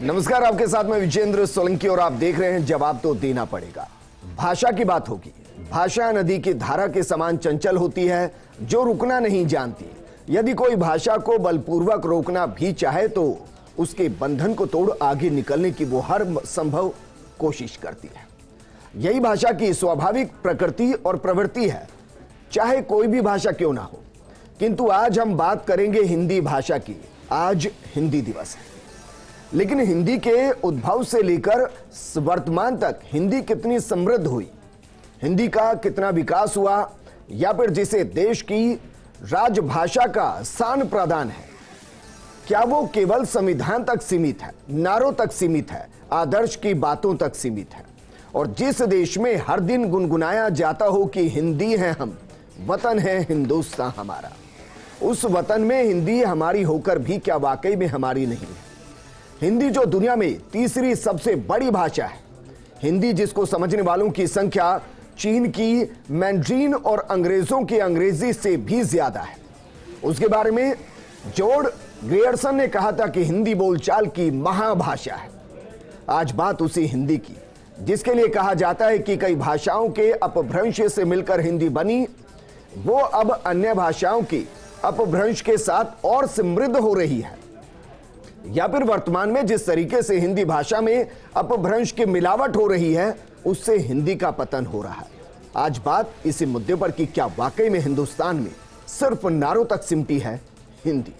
नमस्कार, आपके साथ मैं विजेंद्र सोलंकी और आप देख रहे हैं जवाब तो देना पड़ेगा। भाषा की बात होगी। भाषा नदी की धारा के समान चंचल होती है जो रुकना नहीं जानती। यदि कोई भाषा को बलपूर्वक रोकना भी चाहे तो उसके बंधन को तोड़ आगे निकलने की वो हर संभव कोशिश करती है। यही भाषा की स्वाभाविक प्रकृति और प्रवृत्ति है, चाहे कोई भी भाषा क्यों ना हो। किंतु आज हम बात करेंगे हिंदी भाषा की। आज हिंदी दिवस है, लेकिन हिंदी के उद्भव से लेकर वर्तमान तक हिंदी कितनी समृद्ध हुई, हिंदी का कितना विकास हुआ, या फिर जिसे देश की राजभाषा का स्थान प्रदान है, क्या वो केवल संविधान तक सीमित है, नारों तक सीमित है, आदर्श की बातों तक सीमित है। और जिस देश में हर दिन गुनगुनाया जाता हो कि हिंदी है हम, वतन है हिंदुस्तान हमारा, उस वतन में हिंदी हमारी होकर भी क्या वाकई में हमारी नहीं है। हिंदी जो दुनिया में तीसरी सबसे बड़ी भाषा है, हिंदी जिसको समझने वालों की संख्या चीन की मैंड्रीन और अंग्रेजों की अंग्रेजी से भी ज्यादा है। उसके बारे में जॉर्ज ग्रियर्सन ने कहा था कि हिंदी बोलचाल की महाभाषा है। आज बात उसी हिंदी की, जिसके लिए कहा जाता है कि कई भाषाओं के अपभ्रंश से मिलकर हिंदी बनी, वो अब अन्य भाषाओं के अपभ्रंश के साथ और समृद्ध हो रही है। या फिर वर्तमान में जिस तरीके से हिंदी भाषा में अपभ्रंश की मिलावट हो रही है, उससे हिंदी का पतन हो रहा है। आज बात इसी मुद्दे पर कि क्या वाकई में हिंदुस्तान में सिर्फ नारों तक सिमटी है हिंदी।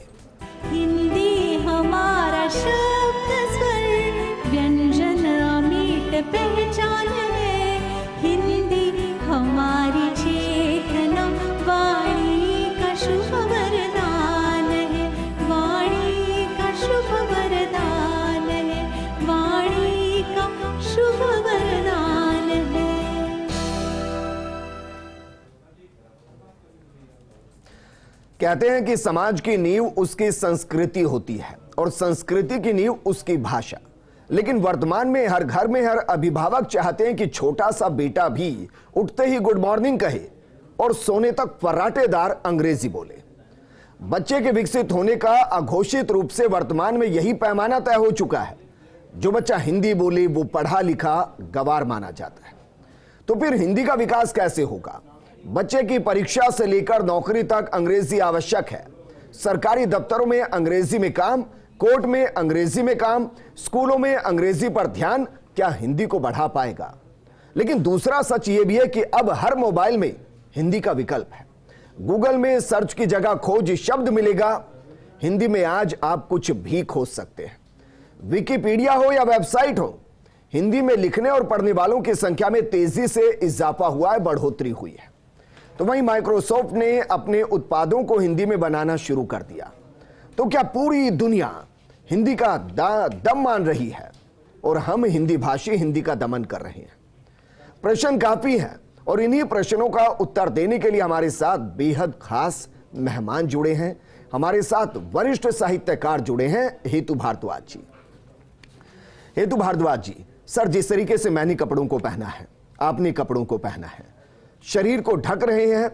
हिंदी हमारा शब्द स्वर व्यंजन अमिट पहचान है, हिंदी हमारी चेतना वाणी का शुभ वरदान है, वाणी का शुभ वरदान है, वाणी का शुभ वरदान है। कहते हैं कि समाज की नींव उसकी संस्कृति होती है और संस्कृति की नींव उसकी भाषा। लेकिन वर्तमान में हर घर में हर अभिभावक चाहते हैं कि छोटा सा बेटा भी उठते ही गुड मॉर्निंग कहे और सोने तक फर्राटेदार अंग्रेजी बोले। बच्चे के विकसित होने का अघोषित रूप से वर्तमान में यही पैमाना तय हो चुका है। जो बच्चा हिंदी बोले वो पढ़ा लिखा गवार माना जाता है। तो फिर हिंदी का विकास कैसे होगा? बच्चे की परीक्षा से लेकर नौकरी तक अंग्रेजी आवश्यक है। सरकारी दफ्तरों में अंग्रेजी में काम, कोर्ट में अंग्रेजी में काम, स्कूलों में अंग्रेजी पर ध्यान क्या हिंदी को बढ़ा पाएगा? लेकिन दूसरा सच यह भी है कि अब हर मोबाइल में हिंदी का विकल्प है। गूगल में सर्च की जगह खोज शब्द मिलेगा। हिंदी में आज आप कुछ भी खोज सकते हैं। विकिपीडिया हो या वेबसाइट हो, हिंदी में लिखने और पढ़ने वालों की संख्या में तेजी से इजाफा हुआ है, बढ़ोतरी हुई है। तो वहीं माइक्रोसॉफ्ट ने अपने उत्पादों को हिंदी में बनाना शुरू कर दिया। तो क्या पूरी दुनिया हिंदी का दम मान रही है और हम हिंदी भाषी हिंदी का दमन कर रहे हैं? प्रश्न काफी है और इन्हीं प्रश्नों का उत्तर देने के लिए हमारे साथ बेहद खास मेहमान जुड़े हैं। हमारे साथ वरिष्ठ साहित्यकार जुड़े हैं, हेतु भारद्वाज जी। हेतु भारद्वाज जी, सर, जिस तरीके से मैंने कपड़ों को पहना है, आपने कपड़ों को पहना है, शरीर को ढक रहे हैं,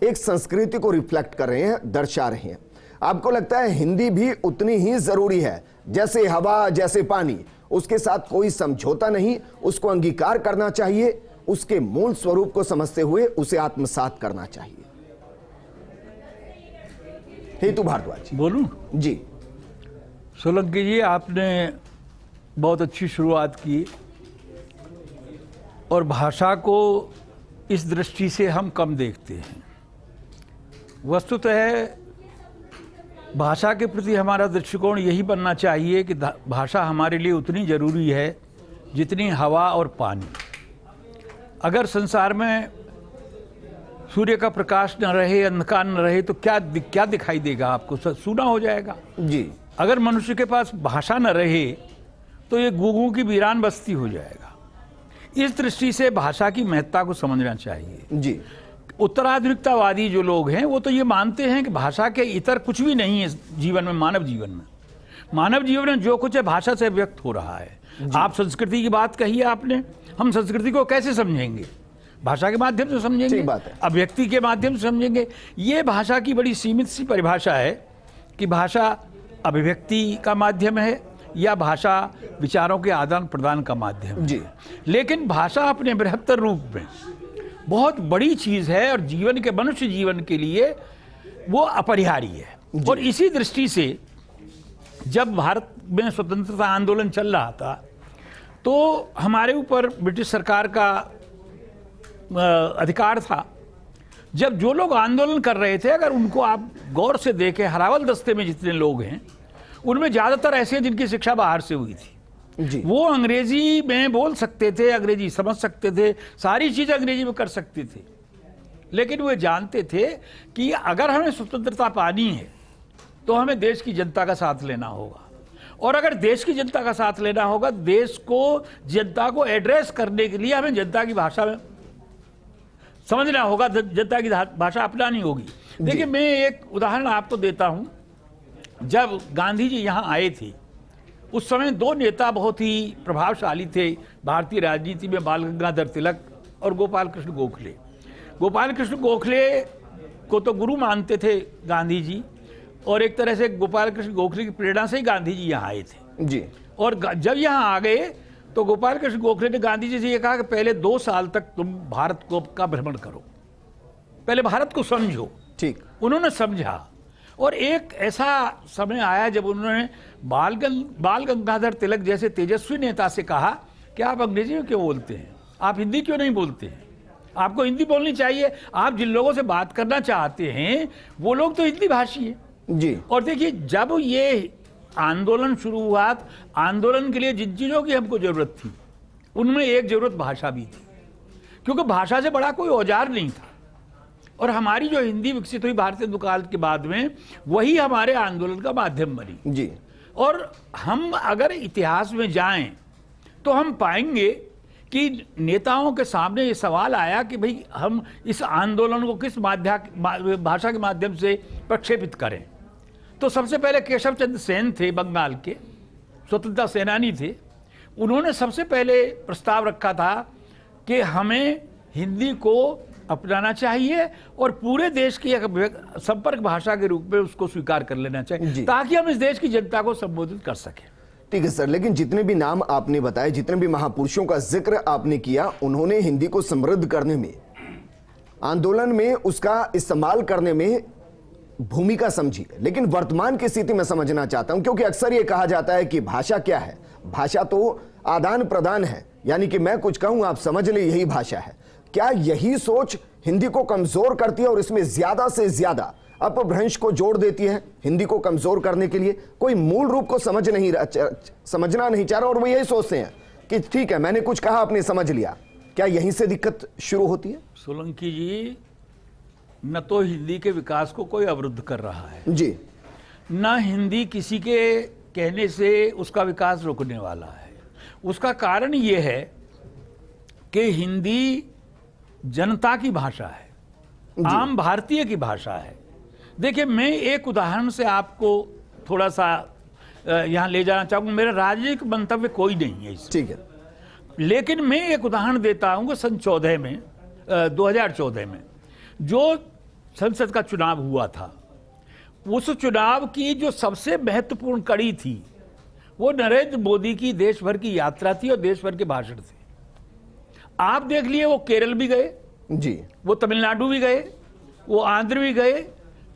एक संस्कृति को रिफ्लेक्ट कर रहे हैं, दर्शा रहे हैं। आपको लगता है हिंदी भी उतनी ही जरूरी है जैसे हवा, जैसे पानी? उसके साथ कोई समझौता नहीं, उसको अंगीकार करना चाहिए, उसके मूल स्वरूप को समझते हुए उसे आत्मसात करना चाहिए। हेतु भारद्वाज बोलूं जी। सोलंकी जी, आपने बहुत अच्छी शुरुआत की और भाषा को इस दृष्टि से हम कम देखते हैं। वस्तुतः भाषा के प्रति हमारा दृष्टिकोण यही बनना चाहिए कि भाषा हमारे लिए उतनी ज़रूरी है जितनी हवा और पानी। अगर संसार में सूर्य का प्रकाश न रहे, अंधकार न रहे, तो क्या दिखाई देगा आपको? सूना हो जाएगा जी। अगर मनुष्य के पास भाषा न रहे तो ये गूंगों की वीरान बस्ती हो जाएगा। इस दृष्टि से भाषा की महत्ता को समझना चाहिए जी। उत्तराधुनिकतावादी जो लोग हैं वो तो ये मानते हैं कि भाषा के इतर कुछ भी नहीं है जीवन में, मानव जीवन में। मानव जीवन में जो कुछ है भाषा से व्यक्त हो रहा है। आप संस्कृति की बात कही है आपने, हम संस्कृति को कैसे समझेंगे? भाषा के माध्यम से समझेंगे, अभिव्यक्ति के माध्यम से समझेंगे। ये भाषा की बड़ी सीमित सी परिभाषा है कि भाषा अभिव्यक्ति का माध्यम है, या भाषा विचारों के आदान प्रदान का माध्यम है। जी। लेकिन भाषा अपने बृहत्तर रूप में बहुत बड़ी चीज़ है और जीवन के, मनुष्य जीवन के लिए वो अपरिहार्य है। और इसी दृष्टि से जब भारत में स्वतंत्रता आंदोलन चल रहा था तो हमारे ऊपर ब्रिटिश सरकार का अधिकार था, जब जो लोग आंदोलन कर रहे थे अगर उनको आप गौर से देखें, हरावल दस्ते में जितने लोग हैं उनमें ज़्यादातर ऐसे हैं जिनकी शिक्षा बाहर से हुई थी। जी। वो अंग्रेजी में बोल सकते थे, अंग्रेजी समझ सकते थे, सारी चीज़ अंग्रेजी में कर सकते थे, लेकिन वे जानते थे कि अगर हमें स्वतंत्रता पानी है तो हमें देश की जनता का साथ लेना होगा, और अगर देश की जनता का साथ लेना होगा, देश को, जनता को एड्रेस करने के लिए हमें जनता की भाषा में समझना होगा, जनता की भाषा अपनानी होगी। देखिए, मैं एक उदाहरण आपको देता हूं। जब गांधी जी यहाँ आए थे उस समय दो नेता बहुत ही प्रभावशाली थे भारतीय राजनीति में, बाल गंगाधर तिलक और गोपाल कृष्ण गोखले। गोपाल कृष्ण गोखले को तो गुरु मानते थे गांधी जी, और एक तरह से गोपाल कृष्ण गोखले की प्रेरणा से ही गांधी जी यहाँ आए थे। जी। और जब यहाँ आ गए तो गोपाल कृष्ण गोखले ने गांधी जी से ये कहा कि पहले 2 साल तक तुम भारत को का भ्रमण करो, पहले भारत को समझो। ठीक। उन्होंने समझा, और एक ऐसा समय आया जब उन्होंने बाल गंगाधर तिलक जैसे तेजस्वी नेता से कहा कि आप अंग्रेजी में क्यों बोलते हैं, आप हिंदी क्यों नहीं बोलते हैं, आपको हिंदी बोलनी चाहिए, आप जिन लोगों से बात करना चाहते हैं वो लोग तो हिंदी भाषी हैं। जी। और देखिए, जब ये आंदोलन शुरू हुआ, आंदोलन के लिए जिन चीज़ों की हमको ज़रूरत थी उनमें एक ज़रूरत भाषा भी थी, क्योंकि भाषा से बड़ा कोई औजार नहीं था। और हमारी जो हिंदी विकसित हुई भारतीय काल के बाद में, वही हमारे आंदोलन का माध्यम बनी। जी। और हम अगर इतिहास में जाएं तो हम पाएंगे कि नेताओं के सामने ये सवाल आया कि भाई हम इस आंदोलन को किस भाषा के माध्यम से प्रक्षेपित करें। तो सबसे पहले केशव चंद्र सेन थे, बंगाल के स्वतंत्रता सेनानी थे। उन्होंने सबसे पहले प्रस्ताव रखा था कि हमें हिंदी को अपनाना चाहिए और पूरे देश की एक संपर्क भाषा के रूप में उसको स्वीकार कर लेना चाहिए, ताकि हम इस देश की जनता को संबोधित कर सकें। ठीक है सर, लेकिन जितने भी नाम आपने बताए, जितने भी महापुरुषों का जिक्र आपने किया, उन्होंने हिंदी को समृद्ध करने में, आंदोलन में उसका इस्तेमाल करने में भूमिका समझी। लेकिन वर्तमान की स्थिति में समझना चाहता हूं, क्योंकि अक्सर यह कहा जाता है कि भाषा क्या है, भाषा तो आदान प्रदान है, यानी कि मैं कुछ कहूं आप समझ ले, यही भाषा है। क्या यही सोच हिंदी को कमजोर करती है और इसमें ज्यादा से ज्यादा अपभ्रंश को जोड़ देती है? हिंदी को कमजोर करने के लिए कोई मूल रूप को समझना नहीं चाह रहा और वो यही सोचते हैं कि ठीक है, मैंने कुछ कहा, आपने समझ लिया। क्या यहीं से दिक्कत शुरू होती है? सोलंकी जी, न तो हिंदी के विकास को कोई अवरुद्ध कर रहा है जी, न हिंदी किसी के कहने से उसका विकास रोकने वाला है। उसका कारण ये है कि हिंदी जनता की भाषा है, आम भारतीय की भाषा है। देखिए, मैं एक उदाहरण से आपको थोड़ा सा यहाँ ले जाना चाहूँगा। मेरा राजनीतिक मंतव्य कोई नहीं है इसमें, ठीक है, लेकिन मैं एक उदाहरण देता हूँ कि सन 2014 में जो संसद का चुनाव हुआ था, उस चुनाव की जो सबसे महत्वपूर्ण कड़ी थी वो नरेंद्र मोदी की देश भर की यात्रा थी और देश भर के भाषण थे। आप देख लिए, वो केरल भी गए जी, वो तमिलनाडु भी गए, वो आंध्र भी गए,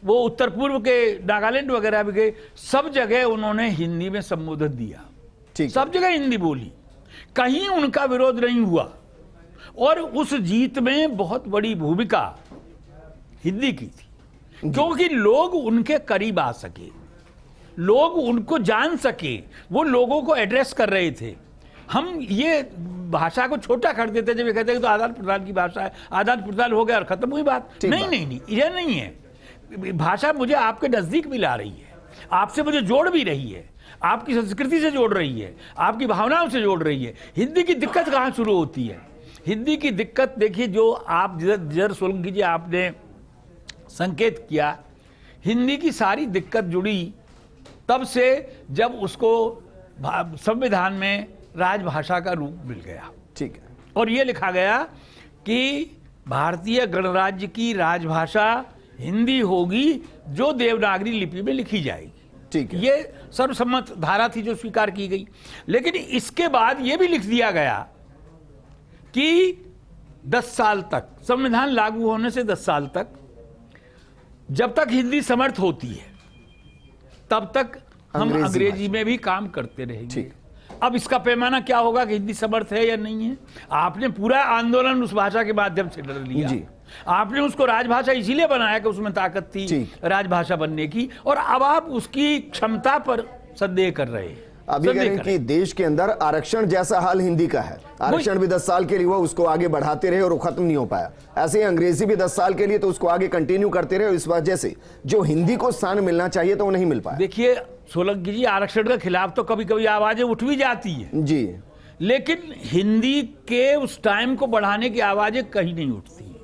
वो उत्तर पूर्व के नागालैंड वगैरह भी गए। सब जगह उन्होंने हिंदी में संबोधन दिया, ठीक, सब जगह हिंदी बोली, कहीं उनका विरोध नहीं हुआ। और उस जीत में बहुत बड़ी भूमिका हिंदी की थी, क्योंकि लोग उनके करीब आ सके, लोग उनको जान सके, वो लोगों को एड्रेस कर रहे थे। हम ये भाषा को छोटा कर देते जब ये कहते हैं तो आदान प्रदान की भाषा है, आदान प्रदान हो गया और खत्म हुई बात। नहीं, ये नहीं है। भाषा मुझे आपके नजदीक भी ला रही है, आपसे मुझे जोड़ भी रही है, आपकी संस्कृति से जोड़ रही है, आपकी भावनाओं से जोड़ रही है। हिंदी की दिक्कत कहाँ शुरू होती है? हिंदी की दिक्कत देखिए, जो आप जर सोलंकी जी आपने संकेत किया, हिंदी की सारी दिक्कत जुड़ी तब से जब उसको संविधान में राजभाषा का रूप मिल गया, ठीक है, और ये लिखा गया कि भारतीय गणराज्य की राजभाषा हिंदी होगी जो देवनागरी लिपि में लिखी जाएगी। ठीक है। ये सर्वसम्मत धारा थी जो स्वीकार की गई। लेकिन इसके बाद ये भी लिख दिया गया कि 10 साल तक, संविधान लागू होने से 10 साल तक, जब तक हिंदी समर्थ होती है तब तक हम अंग्रेजी में भी काम करते रहेंगे। ठीक। अब इसका पैमाना क्या होगा कि हिंदी समर्थ है या नहीं है? आपने पूरा आंदोलन उस भाषा के माध्यम से लड़ लिया। जी। आपने उसको राजभाषा इसीलिए बनाया कि उसमें ताकत थी ठीक। राजभाषा बनने की, और अब आप उसकी क्षमता पर संदेह कर रहे हैं। अभी कह रहे हैं कि देश के अंदर आरक्षण जैसा हाल हिंदी का है, आरक्षण भी 10 साल के लिए हुआ, उसको आगे बढ़ाते रहे और वो खत्म नहीं हो पाया। ऐसे ही अंग्रेजी भी 10 साल के लिए, तो उसको आगे कंटिन्यू करते रहे और इस वजह से जो हिंदी को स्थान मिलना चाहिए तो वो नहीं मिल पाया। देखिए सोलंकी जी, आरक्षण के खिलाफ तो कभी कभी आवाजें उठ भी जाती है जी, लेकिन हिंदी के उस टाइम को बढ़ाने की आवाजें कहीं नहीं उठती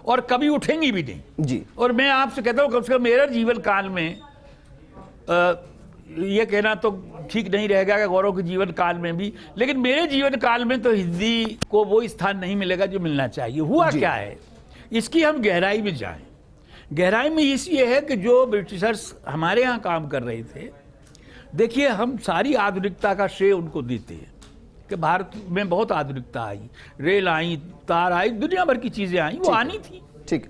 और कभी उठेंगी भी नहीं जी। और मैं आपसे कहता हूँ, कम से कम मेरे जीवन काल में, ये कहना तो ठीक नहीं रहेगा कि गौरव के जीवन काल में भी, लेकिन मेरे जीवन काल में तो हिंदी को वो स्थान नहीं मिलेगा जो मिलना चाहिए। हुआ क्या है, इसकी हम गहराई में जाएं। गहराई में ये है कि जो ब्रिटिशर्स हमारे यहाँ काम कर रहे थे, देखिए हम सारी आधुनिकता का श्रेय उनको देते हैं कि भारत में बहुत आधुनिकता आई, रेल आई, तार आई, दुनिया भर की चीजें आई, वो आनी थी। ठीक।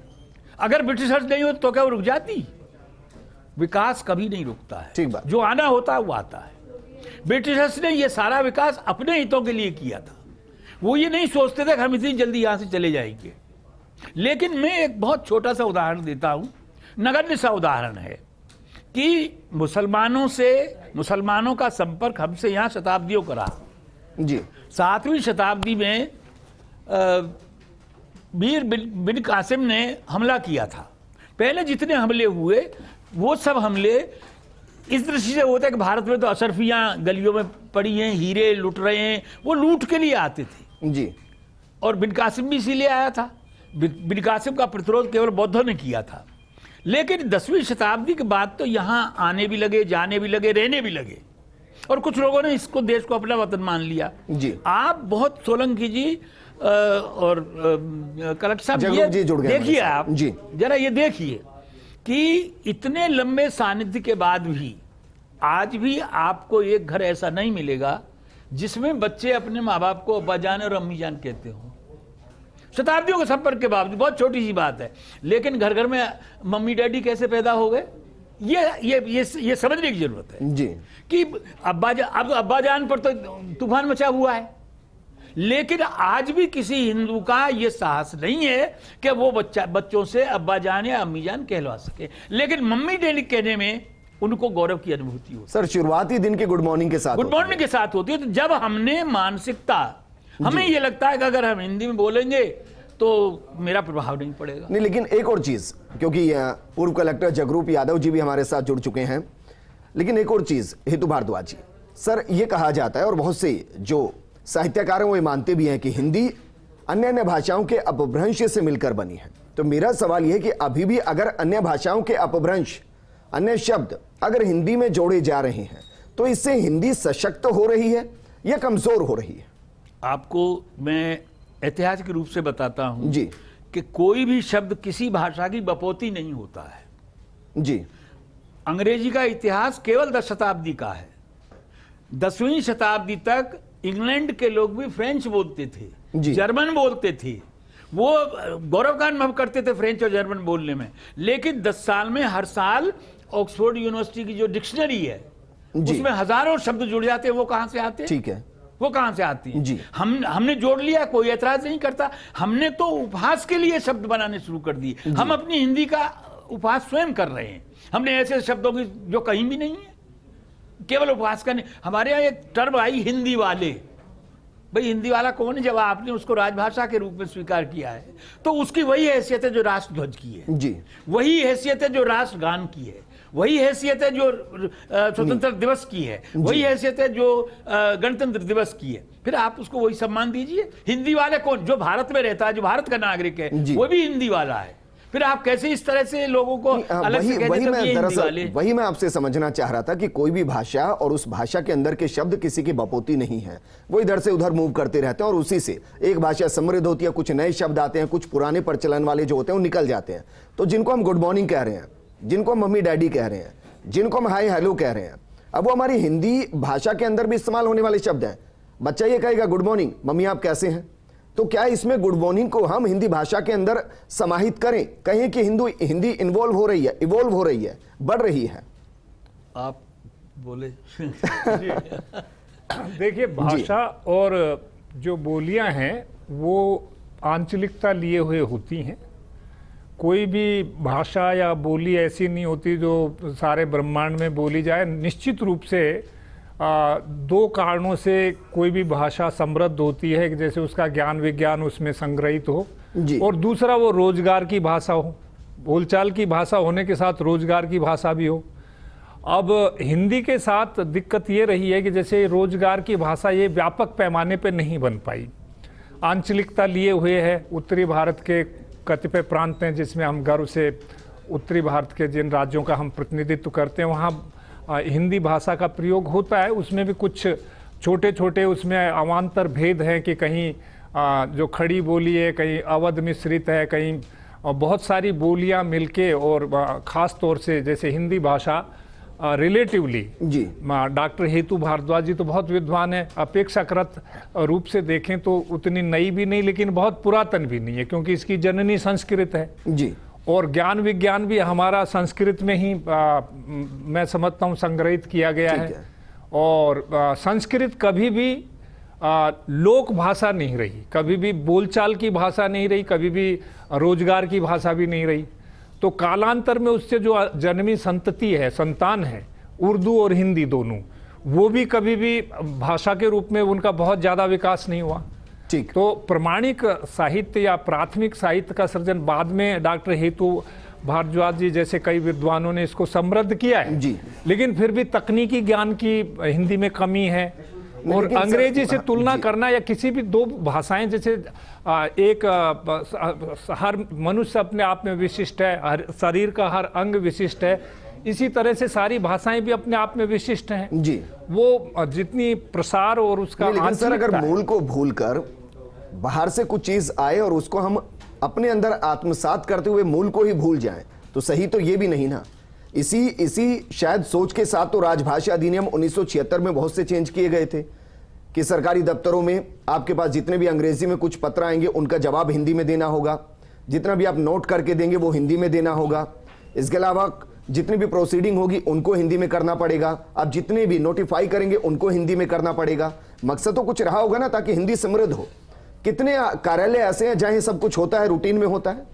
अगर ब्रिटिशर्स नहीं हो तो क्या वो रुक जाती? विकास कभी नहीं रुकता है। ठीक बात। जो आना होता है वो आता है। ब्रिटिशर्स ने ये सारा विकास अपने हितों के लिए किया था। वो ये नहीं सोचते थे कि हम इतनी जल्दी यहां से चले जाएंगे। लेकिन मैं एक बहुत छोटा सा उदाहरण देता हूं, नगण्य सा उदाहरण है कि मुसलमानों का संपर्क हमसे यहां शताब्दियों का रहा। जी। 7वीं शताब्दी में मीर बिन कासिम ने हमला किया था। पहले जितने हमले हुए वो सब हमले इस दृष्टि से होते हैं कि भारत में तो अशरफियां गलियों में पड़ी हैं, हीरे लुट रहे हैं, वो लूट के लिए आते थे। जी। और बिन कासिम भी इसीलिए आया था। बिन कासिम का प्रतिरोध केवल बौद्धों ने किया था। लेकिन 10वीं शताब्दी के बाद तो यहाँ आने भी लगे, जाने भी लगे, रहने भी लगे, और कुछ लोगों ने इसको, देश को अपना वतन मान लिया। जी। आप बहुत, सोलंकी जी और कलेक्टर साहब, ये देखिए, आप जी जरा ये देखिए कि इतने लंबे सानिध्य के बाद भी आज भी आपको एक घर ऐसा नहीं मिलेगा जिसमें बच्चे अपने माँ बाप को अब्बा जान और अम्मी जान कहते हो। शताब्दियों के संपर्क के बावजूद, बहुत छोटी सी बात है, लेकिन घर घर में मम्मी डैडी कैसे पैदा हो गए, ये समझने की जरूरत है जी कि अब्बा जान पर तो तूफान मचा हुआ है। लेकिन आज भी किसी हिंदू का यह साहस नहीं है कि वो बच्चों से अब्बा जान या अम्मी जान कहलवा सके, लेकिन मम्मी डैडी कहने में उनको गौरव की अनुभूति होती है। सर, शुरुआती दिन के गुड मॉर्निंग के साथ होती है। तो जब हमने मानसिकता, हमें यह लगता है कि अगर हम हिंदी में बोलेंगे तो मेरा प्रभाव नहीं पड़ेगा। नहीं, लेकिन एक और चीज, क्योंकि पूर्व कलेक्टर जगरूप यादव जी भी हमारे साथ जुड़ चुके हैं, लेकिन एक और चीज, हेतु भारद्वाज जी, सर ये कहा जाता है और बहुत से जो साहित्यकार हैं वो ये मानते भी हैं कि हिंदी अन्य भाषाओं के अपभ्रंश से मिलकर बनी है। तो मेरा सवाल यह है कि अभी भी अगर अन्य भाषाओं के अपभ्रंश, अन्य शब्द अगर हिंदी में जोड़े जा रहे हैं तो इससे हिंदी सशक्त हो रही है या कमजोर हो रही है? आपको मैं ऐतिहासिक रूप से बताता हूं जी कि कोई भी शब्द किसी भाषा की बपोती नहीं होता है। जी। अंग्रेजी का इतिहास केवल 10 शताब्दी का है। 10वीं शताब्दी तक इंग्लैंड के लोग भी फ्रेंच बोलते थे, जर्मन बोलते थे, वो गौरव का अनुभव करते थे फ्रेंच और जर्मन बोलने में। लेकिन 10 साल में हर साल ऑक्सफोर्ड यूनिवर्सिटी की जो डिक्शनरी है उसमें हजारों शब्द जुड़ जाते हैं। वो कहां से आते हैं? ठीक है, वो कहां से आती है? जी। हमने जोड़ लिया, कोई ऐतराज नहीं करता। हमने तो उपहास के लिए शब्द बनाने शुरू कर दिए। हम अपनी हिंदी का उपहास स्वयं कर रहे हैं। हमने ऐसे शब्दों की जो कहीं भी नहीं है, केवल उपहास करने। हमारे यहाँ एक टर्म आई, हिंदी वाले। भाई हिंदी वाला कौन है? जब आपने उसको राजभाषा के रूप में स्वीकार किया है तो उसकी वही हैसियत है जो राष्ट्रध्वज की है जी, वही हैसियत है जो राष्ट्रगान की है, वही हैसियत है जो स्वतंत्रता दिवस की है, वही हैसियत है जो गणतंत्र दिवस की है। फिर आप उसको वही सम्मान दीजिए। हिंदी वाले कौन? जो भारत में रहता है, जो भारत का नागरिक है, वो भी हिंदी वाला है। फिर आप कैसे इस तरह से लोगों को अलग से कहते हैं? वही मैं आपसे समझना चाह रहा था कि कोई भी भाषा और उस भाषा के अंदर के शब्द किसी की बपोती नहीं है, वो इधर से उधर मूव करते रहते हैं और उसी से एक भाषा समृद्ध होती है। कुछ नए शब्द आते हैं, कुछ पुराने प्रचलन वाले जो होते हैं वो निकल जाते हैं। तो जिनको हम गुड मॉर्निंग कह रहे हैं, जिनको हम मम्मी डैडी कह रहे हैं, जिनको हम हाय हेलो कह रहे हैं, अब वो हमारी हिंदी भाषा के अंदर भी इस्तेमाल होने वाले शब्द हैं। बच्चा ये कहेगा गुड मॉर्निंग, मम्मी आप कैसे हैं, तो क्या इसमें गुड मॉर्निंग को हम हिंदी भाषा के अंदर समाहित करें, कहें कि हिंदी इन्वॉल्व हो रही है, इवॉल्व हो रही है, बढ़ रही है? आप बोले। देखिए, भाषा और जो बोलियां हैं वो आंचलिकता लिए हुए होती हैं। कोई भी भाषा या बोली ऐसी नहीं होती जो सारे ब्रह्मांड में बोली जाए। निश्चित रूप से दो कारणों से कोई भी भाषा समृद्ध होती है कि जैसे उसका ज्ञान विज्ञान उसमें संग्रहित हो, और दूसरा वो रोजगार की भाषा हो, बोलचाल की भाषा होने के साथ रोजगार की भाषा भी हो। अब हिंदी के साथ दिक्कत ये रही है कि जैसे रोजगार की भाषा ये व्यापक पैमाने पे नहीं बन पाई, आंचलिकता लिए हुए है। उत्तरी भारत के कतिपय प्रांत हैं जिसमें हम गर्व से उत्तरी भारत के जिन राज्यों का हम प्रतिनिधित्व करते हैं वहाँ हिंदी भाषा का प्रयोग होता है। उसमें भी कुछ छोटे छोटे उसमें अवान्तर भेद हैं कि कहीं जो खड़ी बोली है, कहीं अवध मिश्रित है, कहीं बहुत सारी बोलियां मिलके, और ख़ास तौर से जैसे हिंदी भाषा रिलेटिवली जी डॉक्टर हेतु भारद्वाज जी तो बहुत विद्वान है, अपेक्षाकृत रूप से देखें तो उतनी नई भी नहीं लेकिन बहुत पुरातन भी नहीं है, क्योंकि इसकी जननी संस्कृत है जी, और ज्ञान विज्ञान भी हमारा संस्कृत में ही मैं समझता हूँ संग्रहित किया गया है। और संस्कृत कभी भी लोक भाषा नहीं रही, कभी भी बोलचाल की भाषा नहीं रही, कभी भी रोजगार की भाषा भी नहीं रही। तो कालांतर में उससे जो जन्मी संतति है, संतान है, उर्दू और हिंदी दोनों, वो भी कभी भी भाषा के रूप में उनका बहुत ज़्यादा विकास नहीं हुआ। ठीक। तो प्रमाणिक साहित्य या प्राथमिक साहित्य का सृजन बाद में डॉक्टर हेतु भारद्वाज जी जैसे कई विद्वानों ने इसको समृद्ध किया है जी। लेकिन फिर भी तकनीकी ज्ञान की हिंदी में कमी है। और अंग्रेजी से तुलना करना या किसी भी दो भाषाएं, जैसे एक हर मनुष्य अपने आप में विशिष्ट है, हर शरीर का हर अंग विशिष्ट है, इसी तरह से सारी भाषाएं भी अपने आप में विशिष्ट हैं जी। वो जितनी प्रसार और उसका लेकिन सर अगर मूल को भूलकर बाहर से कुछ चीज आए और उसको हम अपने अंदर आत्मसात करते हुए मूल को ही भूल जाएं तो सही तो ये भी नहीं ना। इसी शायद सोच के साथ तो राजभाषा अधिनियम 1976 में बहुत से चेंज किए गए थे कि सरकारी दफ्तरों में आपके पास जितने भी अंग्रेजी में कुछ पत्र आएंगे उनका जवाब हिंदी में देना होगा, जितना भी आप नोट करके देंगे वो हिंदी में देना होगा। इसके अलावा जितनी भी प्रोसीडिंग होगी उनको हिंदी में करना पड़ेगा, आप जितने भी नोटिफाई करेंगे उनको हिंदी में करना पड़ेगा। मकसद तो कुछ रहा होगा ना ताकि हिंदी समृद्ध हो। कितने कार्यालय ऐसे हैं जहां ये सब कुछ होता है, रूटीन में होता है?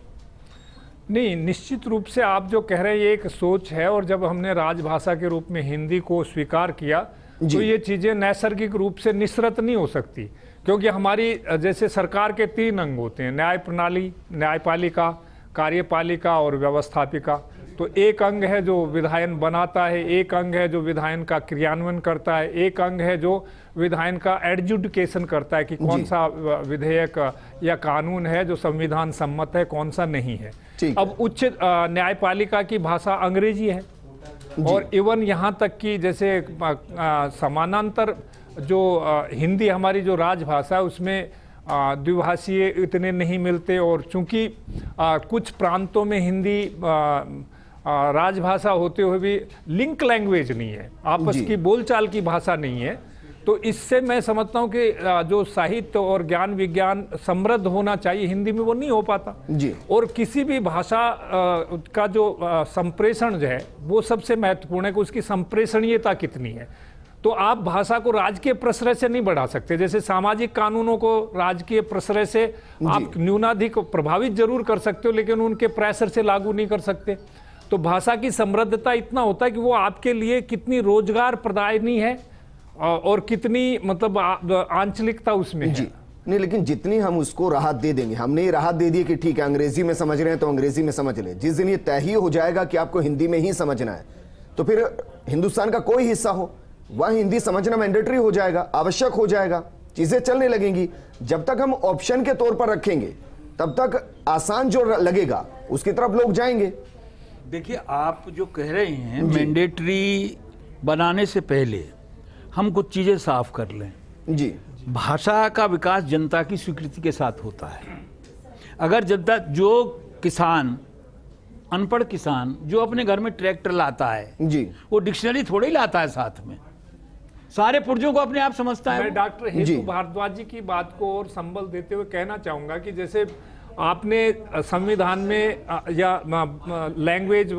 नहीं, निश्चित रूप से आप जो कह रहे हैं ये एक सोच है, और जब हमने राजभाषा के रूप में हिंदी को स्वीकार किया तो ये चीज़ें नैसर्गिक रूप से निस्सृत नहीं हो सकती, क्योंकि हमारी जैसे सरकार के 3 अंग होते हैं, न्याय प्रणाली, न्यायपालिका, कार्यपालिका और व्यवस्थापिका। तो एक अंग है जो विधायन बनाता है, एक अंग है जो विधायन का क्रियान्वयन करता है, एक अंग है जो विधायन का एडजुडिकेशन करता है कि कौन सा विधेयक या कानून है जो संविधान सम्मत है, कौन सा नहीं है। अब उच्च न्यायपालिका की भाषा अंग्रेजी है, और इवन यहाँ तक कि जैसे समानांतर जो हिंदी हमारी जो राजभाषा है उसमें द्विभाषीय इतने नहीं मिलते, और चूंकि कुछ प्रांतों में हिंदी राजभाषा होते हुए भी लिंक लैंग्वेज नहीं है, आपस की बोलचाल की भाषा नहीं है। तो इससे मैं समझता हूँ कि जो साहित्य और ज्ञान विज्ञान समृद्ध होना चाहिए हिंदी में वो नहीं हो पाता जी। और किसी भी भाषा का जो संप्रेषण जो है वो सबसे महत्वपूर्ण है कि उसकी संप्रेषणीयता कितनी है। तो आप भाषा को राजकीय प्रश्रय से नहीं बढ़ा सकते, जैसे सामाजिक कानूनों को राजकीय प्रश्रय से आप न्यूनाधिक प्रभावित जरूर कर सकते हो लेकिन उनके प्रेशर से लागू नहीं कर सकते। तो भाषा की समृद्धता इतना होता है कि वो आपके लिए कितनी रोजगार प्रदायनी है और कितनी मतलब आंचलिकता उसमें है। नहीं, लेकिन जितनी हम उसको राहत दे देंगे, हमने ये राहत दे दी कि ठीक है अंग्रेजी में समझ रहे हैं तो अंग्रेजी में समझ लें, जिस दिन ये तय ही हो जाएगा कि आपको हिंदी में ही समझना है तो फिर हिंदुस्तान का कोई हिस्सा हो वह हिंदी समझना मैंडेटरी हो जाएगा, आवश्यक हो जाएगा, चीजें चलने लगेंगी। जब तक हम ऑप्शन के तौर पर रखेंगे तब तक आसान जो लगेगा उसकी तरफ लोग जाएंगे। देखिए, आप जो कह रहे हैं मैंडेटरी बनाने से पहले हम कुछ चीजें साफ कर लें जी। भाषा का विकास जनता की स्वीकृति के साथ होता है। अगर जनता, जो किसान अनपढ़ किसान जो अपने घर में ट्रैक्टर लाता है जी, वो डिक्शनरी थोड़े ही लाता है साथ में, सारे पुर्जों को अपने आप समझता है मैं वो। डॉक्टर जी। हेतु भारद्वाज जी की बात को और संबल देते हुए कहना चाहूंगा कि जैसे आपने संविधान में या लैंग्वेज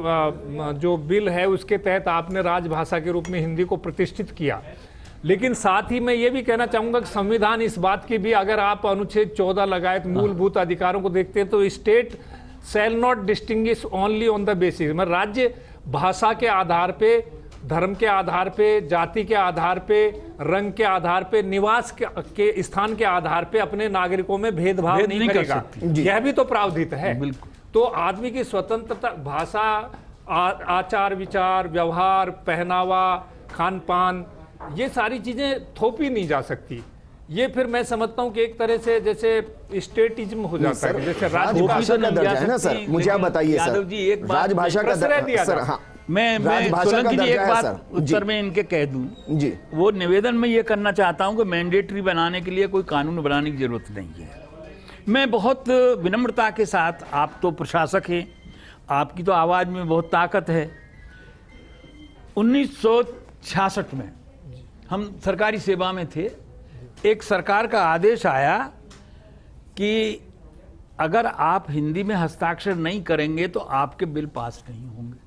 जो बिल है उसके तहत आपने राजभाषा के रूप में हिंदी को प्रतिष्ठित किया, लेकिन साथ ही मैं ये भी कहना चाहूंगा कि संविधान इस बात की भी, अगर आप अनुच्छेद 14 लगायत मूलभूत अधिकारों को देखते हैं तो state shall not distinguish only on the basis, मतलब राज्य भाषा के आधार पे, धर्म के आधार पे, जाति के आधार पे, रंग के आधार पे, निवास के स्थान के आधार पे अपने नागरिकों में भेदभाव भेद नहीं नहीं कर करेगा। सकती। यह भी तो प्रावधान है। बिल्कुल। तो आदमी की स्वतंत्रता, भाषा, आचार विचार, व्यवहार, पहनावा, खान पान, ये सारी चीजें थोपी नहीं जा सकती। ये फिर मैं समझता हूँ कि एक तरह से जैसे स्टेटिज्म हो जाता है, जैसे राजभाषा का नहीं दर्जा जा है ना सर, सकती, मुझे आप लेकिन बताइए सर, यादव जी एक बात राजभाषा का प्रश्रय दिया सर, था। हाँ, मैं राजभाषा का सोलंकी जी दर्जा एक है बात सर। उत्तर जी। में इनके कह दूं, जी, वो निवेदन में ये करना चाहता हूं कि मैंडेटरी बनाने के लिए कोई कानून बनाने की जरूरत नहीं है। मैं बहुत विनम्रता के साथ, आप तो प्रशासक हैं, आपकी तो आवाज में बहुत ताकत है। 1966 में हम सरकारी सेवा में थे, एक सरकार का आदेश आया कि अगर आप हिंदी में हस्ताक्षर नहीं करेंगे तो आपके बिल पास नहीं होंगे।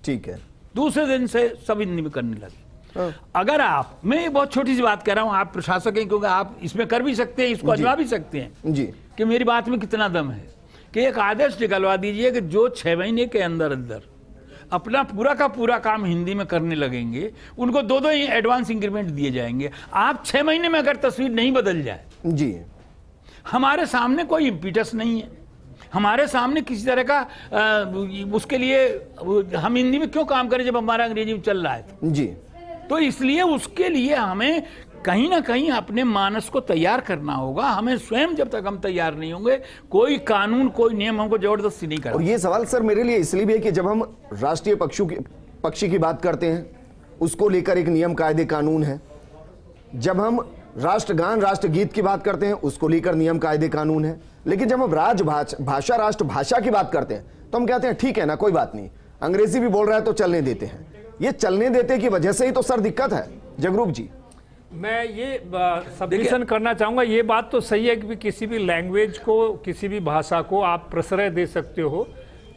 ठीक है। दूसरे दिन से सब हिंदी में करने लगे। हाँ। अगर आप, मैं ये बहुत छोटी सी बात कह रहा हूं, आप प्रशासक हैं क्योंकि आप इसमें कर भी सकते हैं, इसको आजमा भी सकते हैं जी, कि मेरी बात में कितना दम है, कि एक आदेश निकलवा दीजिए कि जो 6 महीने के अंदर अंदर अपना पूरा का पूरा काम हिंदी में करने लगेंगे, उनको 2-2 एडवांस इंक्रीमेंट दिए जाएंगे। आप 6 महीने में अगर तस्वीर नहीं बदल जाए, जी, हमारे सामने कोई इम्पीटस नहीं है, हमारे सामने किसी तरह का उसके लिए हम हिंदी में क्यों काम करें जब हमारा अंग्रेजी में चल रहा है। जी, तो इसलिए उसके लिए हमें कहीं ना कहीं अपने मानस को तैयार करना होगा। हमें स्वयं जब तक हम तैयार नहीं होंगे, कोई कानून, कोई नियम हमको जबरदस्ती नहीं और करेगा। ये सवाल सर मेरे लिए इसलिए भी है कि जब हम राष्ट्रीय पक्षी की बात करते हैं, उसको लेकर एक नियम, कायदे, कानून है। जब हम राष्ट्रगान, राष्ट्रगीत की बात करते हैं, उसको लेकर नियम, कायदे, कानून है। लेकिन जब हम राजभाषा, राष्ट्रभाषा की बात करते हैं तो हम कहते हैं ठीक है ना, कोई बात नहीं, अंग्रेजी भी बोल रहा है तो चलने देते हैं। ये चलने देते की वजह से ही तो सर दिक्कत है। जगरूप जी, मैं ये सबमिशन करना चाहूँगा, ये बात तो सही है कि किसी भी लैंग्वेज को, किसी भी भाषा को आप प्रश्रय दे सकते हो,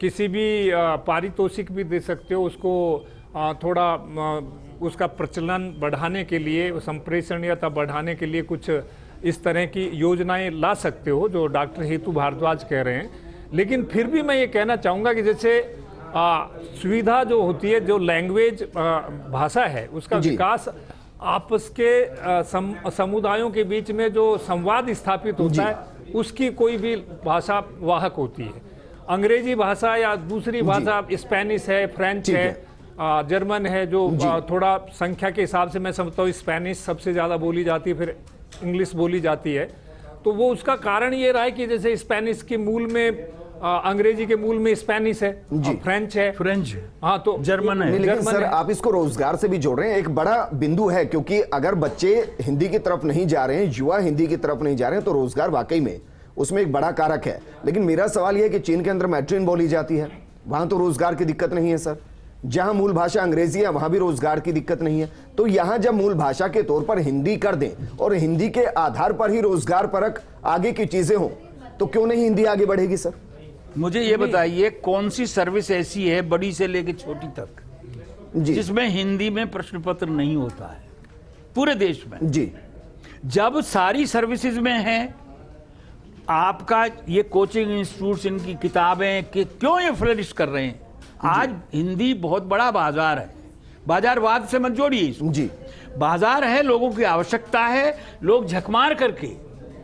किसी भी पारितोषिक भी दे सकते हो, उसको थोड़ा उसका प्रचलन बढ़ाने के लिए, संप्रेषणीयता बढ़ाने के लिए कुछ इस तरह की योजनाएं ला सकते हो, जो डॉक्टर हेतु भारद्वाज कह रहे हैं। लेकिन फिर भी मैं ये कहना चाहूँगा कि जैसे सुविधा जो होती है, जो लैंग्वेज भाषा है, उसका विकास आपस के समुदायों के बीच में जो संवाद स्थापित होता है, उसकी कोई भी भाषा वाहक होती है। अंग्रेजी भाषा या दूसरी भाषा, स्पेनिश है, फ्रेंच है, जर्मन है, जो थोड़ा संख्या के हिसाब से मैं समझता हूँ स्पेनिश सबसे ज़्यादा बोली जाती है, फिर इंग्लिश बोली जाती है। तो वो उसका कारण ये रहा है कि जैसे स्पेनिश के मूल में, अंग्रेजी के मूल में स्पेनिश है, फ्रेंच है, हाँ, तो जर्मन है। लेकिन सर आप इसको रोजगार से भी जोड़ रहे हैं, एक बड़ा बिंदु है, क्योंकि अगर बच्चे हिंदी की तरफ नहीं जा रहे हैं, युवा हिंदी की तरफ नहीं जा रहे हैं, तो रोजगार वाकई में उसमें एक बड़ा कारक है। लेकिन मेरा सवाल यह है कि चीन के अंदर मैड्रिन बोली जाती है, वहां तो रोजगार की दिक्कत नहीं है सर। जहां मूल भाषा अंग्रेजी है, वहां भी रोजगार की दिक्कत नहीं है। तो यहां जब मूल भाषा के तौर पर हिंदी कर दें और हिंदी के आधार पर ही रोजगार परक आगे की चीजें हों, तो क्यों नहीं हिंदी आगे बढ़ेगी सर? मुझे ये बताइए, कौन सी सर्विस ऐसी है बड़ी से लेकर छोटी तक जी, जिसमें हिंदी में प्रश्न पत्र नहीं होता है पूरे देश में? जी, जब सारी सर्विसेज में है, आपका ये कोचिंग इंस्टीट्यूट्स, इनकी किताबें कि क्यों ये फ्लरिश कर रहे हैं? आज हिंदी बहुत बड़ा बाजार है, बाजारवाद से मत जोड़िए इसको। जी, बाजार है, लोगों की आवश्यकता है, लोग झकमार करके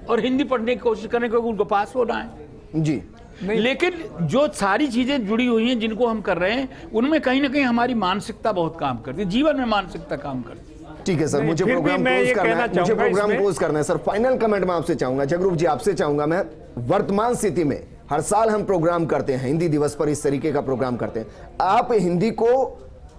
और हिंदी पढ़ने की कोशिश करें क्योंकि उनको पास होना है। जी, लेकिन जो सारी चीजें जुड़ी हुई हैं जिनको हम कर रहे हैं, उनमें कहीं ना कहीं हमारी मानसिकता बहुत काम करती है, जीवन में मानसिकता काम करती है। ठीक है सर, मुझे फिर भी प्रोग्राम मैं क्लोज ये करना कहना है, मुझे चाहूंगा प्रोग्राम इसमें- क्लोज करना है सर। फाइनल कमेंट मैं आपसे चाहूंगा, जगरूप जी आपसे चाहूंगा मैं, वर्तमान स्थिति में हर साल हम प्रोग्राम करते हैं, हिंदी दिवस पर इस तरीके का प्रोग्राम करते हैं, आप हिंदी को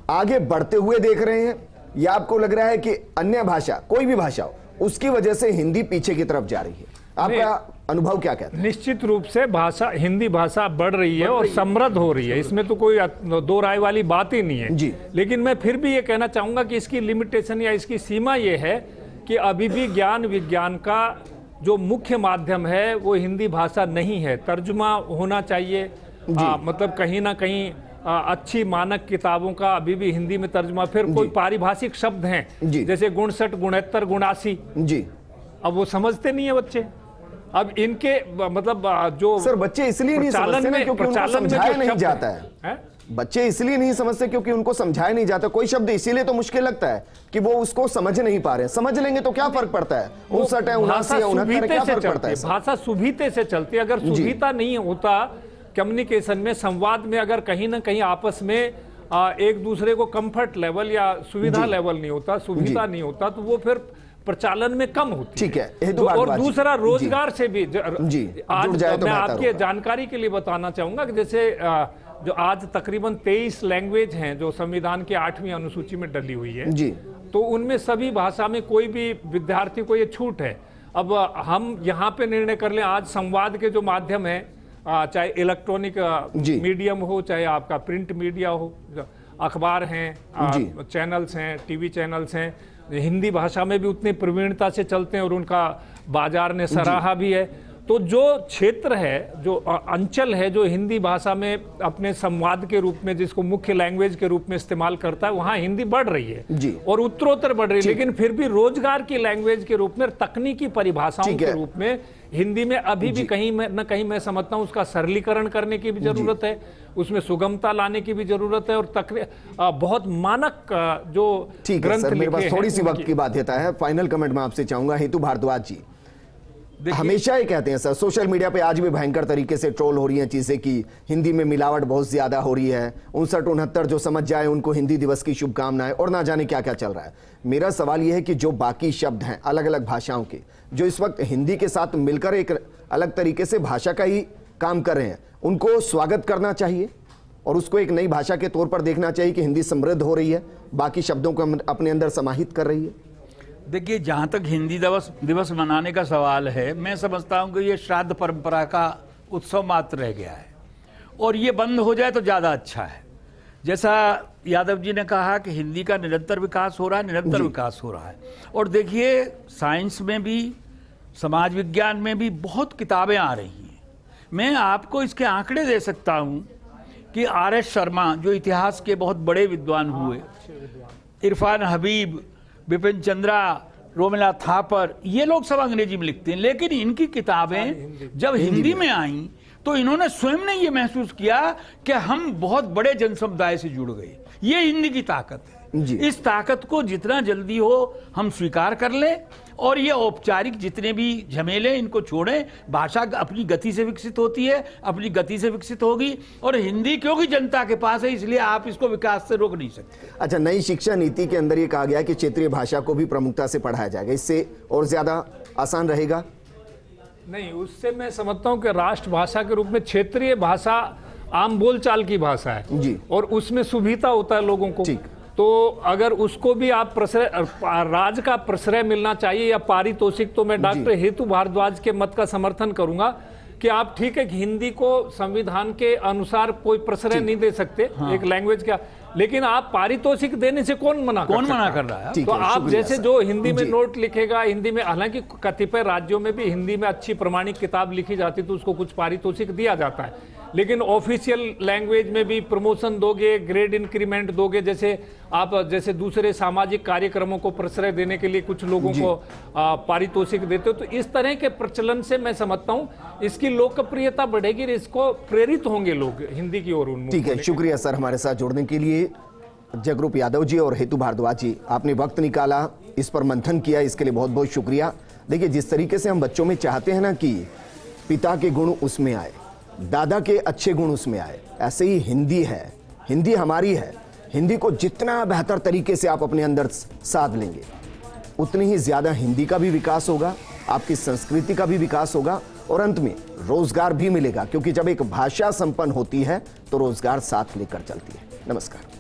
आगे बढ़ते हुए देख रहे हैं या आपको लग रहा है कि अन्य भाषा, कोई भी भाषा हो, उसकी वजह से हिंदी पीछे की तरफ जा रही है? आपका अनुभव क्या कहते हैं? निश्चित रूप से भाषा, हिंदी भाषा बढ़ रही है और समृद्ध हो रही है, इसमें तो कोई दो राय वाली बात ही नहीं है जी। लेकिन मैं फिर भी ये कहना चाहूंगा कि इसकी लिमिटेशन या इसकी सीमा ये है कि अभी भी ज्ञान विज्ञान का जो मुख्य माध्यम है वो हिंदी भाषा नहीं है। तर्जुमा होना चाहिए, मतलब कहीं ना कहीं अच्छी मानक किताबों का अभी भी हिंदी में तर्जुमा। फिर कोई पारिभाषिक शब्द हैं जैसे 59, 69, 79 जी, अब वो समझते नहीं है बच्चे। अब इनके मतलब जो सर बच्चे इसलिए नहीं समझते ना क्योंकि उनको समझाया नहीं जाता है। बच्चे इसलिए नहीं समझते क्योंकि उनको समझाया नहीं जाता। कोई शब्द इसीलिए तो मुश्किल लगता है कि वो उसको समझ नहीं पा रहे। समझ लेंगे तो क्या फर्क पड़ता है, 59 है 79 है 69 क्या फर्क पड़ता है? भाषा सुविधा से चलती है। अगर सुविधा नहीं होता कम्युनिकेशन में, संवाद में, अगर कहीं ना कहीं आपस में एक दूसरे को कंफर्ट लेवल या सुविधा लेवल नहीं होता, सुविधा नहीं होता, तो वो फिर प्रचालन में कम होती ठीक है। और दूसरा रोजगार से भी आज मैं आपकी जानकारी के लिए बताना चाहूंगा कि जैसे जो आज तकरीबन 23 लैंग्वेज हैं जो संविधान की 8वीं अनुसूची में डली हुई है जी, तो उनमें सभी भाषा में कोई भी विद्यार्थी को ये छूट है। अब हम यहाँ पे निर्णय कर लें, आज संवाद के जो माध्यम है, चाहे इलेक्ट्रॉनिक मीडियम हो, चाहे आपका प्रिंट मीडिया हो, अखबार हैं, चैनल्स हैं, टीवी चैनल्स हैं, हिंदी भाषा में भी उतनी प्रवीणता से चलते हैं और उनका बाजार ने सराहा भी है। तो जो क्षेत्र है, जो अंचल है जो हिंदी भाषा में अपने संवाद के रूप में, जिसको मुख्य लैंग्वेज के रूप में इस्तेमाल करता है, वहाँ हिंदी बढ़ रही है जी, और उत्तरोत्तर बढ़ रही है। लेकिन फिर भी रोजगार की लैंग्वेज के रूप में, तकनीकी परिभाषाओं के रूप में हिंदी में अभी भी कहीं न कहीं मैं समझता हूँ उसका सरलीकरण करने की भी जरूरत है, उसमें सुगमता लाने की भी जरूरत है, और बहुत मानक जो ग्रंथ मेरे पास थोड़ी सी वक्त की बाध्यता है। फाइनल कमेंट मैं आपसे चाहूंगा हेतु भारद्वाज जी। हमेशा ये कहते हैं सर, सोशल मीडिया पे आज भी भयंकर तरीके से ट्रोल हो रही हैं चीजें कि हिंदी में मिलावट बहुत ज्यादा हो रही है। 59, 69 जो समझ जाए उनको हिंदी दिवस की शुभकामनाएं, और ना जाने क्या क्या चल रहा है। मेरा सवाल यह है कि जो बाकी शब्द हैं अलग अलग भाषाओं के, जो इस वक्त हिंदी के साथ मिलकर एक अलग तरीके से भाषा का ही काम कर रहे हैं, उनको स्वागत करना चाहिए और उसको एक नई भाषा के तौर पर देखना चाहिए कि हिंदी समृद्ध हो रही है, बाकी शब्दों को अपने अंदर समाहित कर रही है। देखिए, जहाँ तक हिंदी दिवस मनाने का सवाल है, मैं समझता हूँ कि ये श्राद्ध परंपरा का उत्सव मात्र रह गया है और ये बंद हो जाए तो ज़्यादा अच्छा है। जैसा यादव जी ने कहा कि हिंदी का निरंतर विकास हो रहा है, निरंतर विकास हो रहा है। और देखिए, साइंस में भी, समाज विज्ञान में भी बहुत किताबें आ रही हैं। मैं आपको इसके आंकड़े दे सकता हूँ कि RS शर्मा जो इतिहास के बहुत बड़े विद्वान हुए, इरफान हबीब, बिपिन चंद्रा, रोमिला थापर, ये लोग सब अंग्रेजी में लिखते हैं, लेकिन इनकी किताबें जब हिंदी में आईं तो इन्होंने स्वयं ने ये महसूस किया कि हम बहुत बड़े जन समुदाय से जुड़ गए। ये हिंदी की ताकत है। इस ताकत को जितना जल्दी हो हम स्वीकार कर लें और ये औपचारिक जितने भी झमेले इनको छोड़ें। भाषा अपनी गति से विकसित होती है, अपनी गति से विकसित होगी, और हिंदी क्योंकि जनता के पास है इसलिए आप इसको विकास से रोक नहीं सकते। अच्छा, नई शिक्षा नीति के अंदर ये कहा गया कि क्षेत्रीय भाषा को भी प्रमुखता से पढ़ाया जाएगा, इससे और ज्यादा आसान रहेगा? नहीं, उससे मैं समझता हूँ कि राष्ट्रभाषा के रूप में क्षेत्रीय भाषा आम बोलचाल की भाषा है जी, और उसमें सुविधा होता है लोगों को। तो अगर उसको भी आप राज का प्रश्रय मिलना चाहिए या पारितोषिक, तो मैं डॉक्टर हेतु भारद्वाज के मत का समर्थन करूंगा कि आप ठीक है, हिंदी को संविधान के अनुसार कोई प्रश्रय नहीं दे सकते एक लैंग्वेज का, लेकिन आप पारितोषिक देने से कौन मना कर रहा है? तो आप जैसे जो हिंदी में नोट लिखेगा, हिंदी में, हालांकि कतिपय राज्यों में भी हिंदी में अच्छी प्रमाणिक किताब लिखी जाती तो उसको कुछ पारितोषिक दिया जाता है, लेकिन ऑफिशियल लैंग्वेज में भी प्रमोशन दोगे, ग्रेड इंक्रीमेंट दोगे, जैसे आप जैसे दूसरे सामाजिक कार्यक्रमों को प्रश्रय देने के लिए कुछ लोगों को पारितोषिक देते हो, तो इस तरह के प्रचलन से मैं समझता हूँ इसकी लोकप्रियता बढ़ेगी, इसको प्रेरित होंगे लोग हिंदी की ओर उन्मुख। ठीक है, शुक्रिया सर हमारे साथ जुड़ने के लिए। जगरूप यादव जी और हेतु भारद्वाज जी, आपने वक्त निकाला, इस पर मंथन किया, इसके लिए बहुत बहुत शुक्रिया। देखिए, जिस तरीके से हम बच्चों में चाहते हैं ना कि पिता के गुण उसमें आए, दादा के अच्छे गुण उसमें आए, ऐसे ही हिंदी है, हिंदी हमारी है। हिंदी को जितना बेहतर तरीके से आप अपने अंदर साध लेंगे, उतनी ही ज्यादा हिंदी का भी विकास होगा, आपकी संस्कृति का भी विकास होगा, और अंत में रोजगार भी मिलेगा, क्योंकि जब एक भाषा संपन्न होती है तो रोजगार साथ लेकर चलती है। नमस्कार।